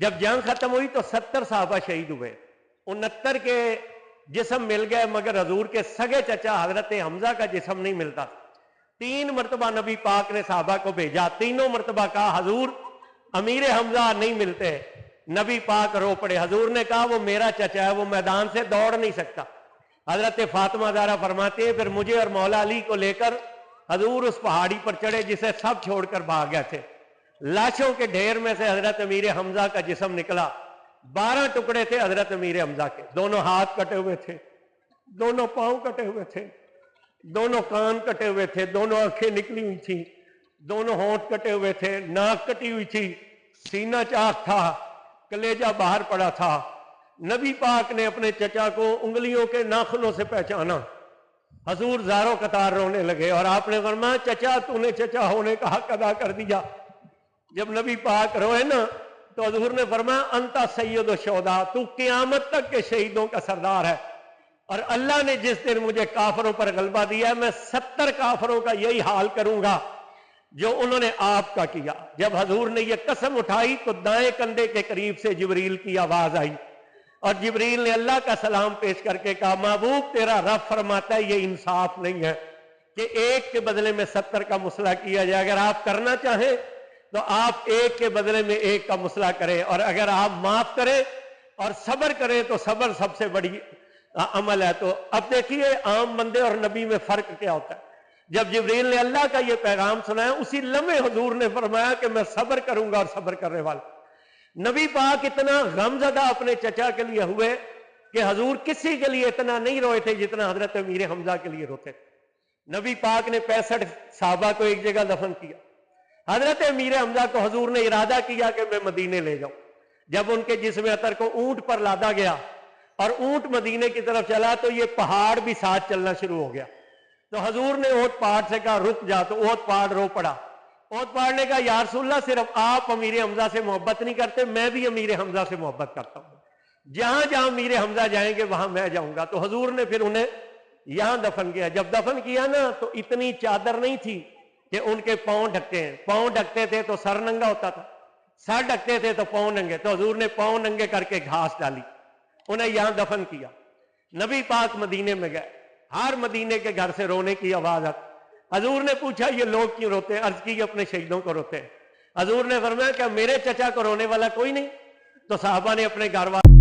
जब जंग खत्म हुई तो 70 साहबा शहीद हुए, 69 के जिस्म मिल गए, मगर हजूर के सगे चचा हजरत हमजा का जिस्म नहीं मिलता। 3 मरतबा नबी पाक ने साहबा को भेजा, तीनों मरतबा कहा हजूर अमीर हमजा नहीं मिलते। नबी पाक रो पड़े। हजूर ने कहा वो मेरा चचा है, वो मैदान से दौड़ नहीं सकता। हजरत फातिमा ज़हरा फरमाते हैं फिर मुझे और मौला अली को लेकर हजूर उस पहाड़ी पर चढ़े जिसे सब छोड़कर भाग गए थे। लाशों के ढेर में से हजरत अमीर हमजा का जिस्म निकला। 12 टुकड़े थे हजरत अमीर हमजा के। दोनों हाथ कटे हुए थे, दोनों पांव कटे हुए थे, दोनों कान कटे हुए थे, दोनों आंखें निकली हुई थी, दोनों होंठ कटे हुए थे, नाक कटी हुई थी, सीना चाक था, कलेजा बाहर पड़ा था। नबी पाक ने अपने चचा को उंगलियों के नाखूनों से पहचाना। हजूर ज़ारो कतार रोने लगे और आपने फरमाया चचा तूने चचा होने का हक अदा कर दिया। जब नबी पाक रोए ना तो हजूर ने फरमाया अंता सैयद शोदा, तू क़यामत तक के शहीदों का सरदार है। और अल्लाह ने जिस दिन मुझे काफरों पर गलबा दिया है, मैं 70 काफरों का यही हाल करूंगा जो उन्होंने आपका किया। जब हजूर ने यह कसम उठाई तो दाएं कंधे के करीब से जिब्रील की आवाज आई और जिब्रील ने अल्लाह का सलाम पेश करके कहा महबूब तेरा रब फरमाता है ये इंसाफ नहीं है कि एक के बदले में 70 का मुसला किया जाए। अगर आप करना चाहें तो आप एक के बदले में एक का मुसला करें, और अगर आप माफ करें और सब्र करें तो सब्र सबसे बड़ी अमल है। तो अब देखिए आम बंदे और नबी में फर्क क्या होता है। जब जिब्रील ने अल्लाह का यह पैगाम सुनाया उसी लम्हे हुजूर ने फरमाया कि मैं सब्र करूंगा और सब्र करने वाला। नबी पाक इतना गमज़दा अपने चचा के लिए हुए कि हजूर किसी के लिए इतना नहीं रोए थे जितना हजरत अमीर हमजा के लिए रोते थे। नबी पाक ने 65 साहबा को एक जगह दफन किया। हजरत अमीर हमजा को हजूर ने इरादा किया कि मैं मदीने ले जाऊं। जब उनके जिस्म अतर को ऊंट पर लादा गया और ऊंट मदीने की तरफ चला तो ये पहाड़ भी साथ चलना शुरू हो गया। तो हजूर ने ओट पहाड़ से कहा रुक जा, तो ओट पहाड़ रो पड़ा। ओट पहाड़ ने कहा या रसूलल्लाह सिर्फ आप अमीर हमजा से मोहब्बत नहीं करते, मैं भी अमीर हमजा से मोहब्बत करता हूं। जहां जहां अमीर हमजा जाएंगे वहां मैं जाऊंगा। तो हजूर ने फिर उन्हें यहां दफन किया। जब दफन किया ना तो इतनी चादर नहीं थी कि उनके पांव ढकते हैं। पांव ढकते थे तो सर नंगा होता था, सर ढकते थे तो पांव नंगे। तो हजूर ने पांव नंगे करके घास डाली, उन्हें यहां दफन किया। नबी पाक मदीने में गए। हर मदीने के घर से रोने की आवाज आती। हजूर ने पूछा ये लोग क्यों रोते हैं? अर्ज की अपने शहीदों को रोते हैं। हजूर ने फरमाया क्या मेरे चचा को रोने वाला कोई नहीं? तो साहबा ने अपने घर वाले